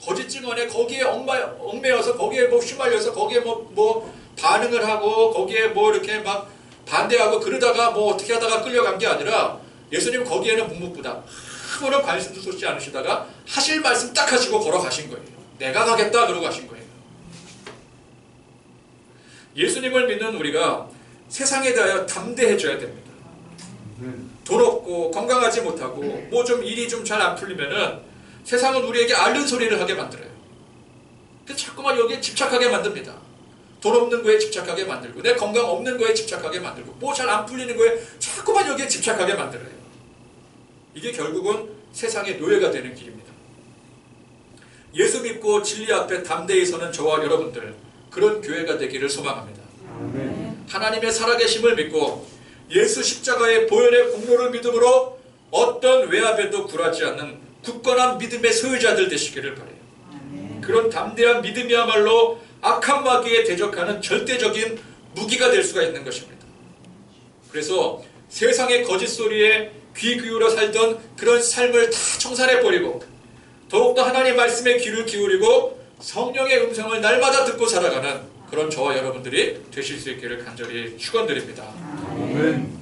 거짓 증언에 거기에 얽매여서 거기에 뭐 휘말려서 거기에 뭐 반응을 하고 거기에 뭐 이렇게 막 반대하고 그러다가 뭐 어떻게 하다가 끌려간 게 아니라 예수님 거기에는 묵묵부답 아무런 관심도 쏟지 않으시다가 하실 말씀 딱 하시고 걸어가신 거예요. 내가 가겠다 그러고 가신 거예요. 예수님을 믿는 우리가 세상에 대하여 담대해져야 됩니다. 돈 없고 건강하지 못하고 뭐 좀 일이 좀 잘 안 풀리면은 세상은 우리에게 앓는 소리를 하게 만들어요. 그래서 자꾸만 여기에 집착하게 만듭니다. 돈 없는 거에 집착하게 만들고 내 건강 없는 거에 집착하게 만들고 뭐 잘 안 풀리는 거에 자꾸만 여기에 집착하게 만들어요. 이게 결국은 세상의 노예가 되는 길입니다. 예수 믿고 진리 앞에 담대히 서는 저와 여러분들, 그런 교회가 되기를 소망합니다. 하나님의 살아계심을 믿고 예수 십자가의 보혈의 공로를 믿음으로 어떤 외압에도 굴하지 않는 굳건한 믿음의 소유자들 되시기를 바라요. 그런 담대한 믿음이야말로 악한 마귀에 대적하는 절대적인 무기가 될 수가 있는 것입니다. 그래서 세상의 거짓 소리에 귀 기울여 살던 그런 삶을 다 청산해버리고 더욱더 하나님 말씀에 귀를 기울이고 성령의 음성을 날마다 듣고 살아가는 그런 저와 여러분들이 되실 수 있기를 간절히 축원드립니다. 아멘.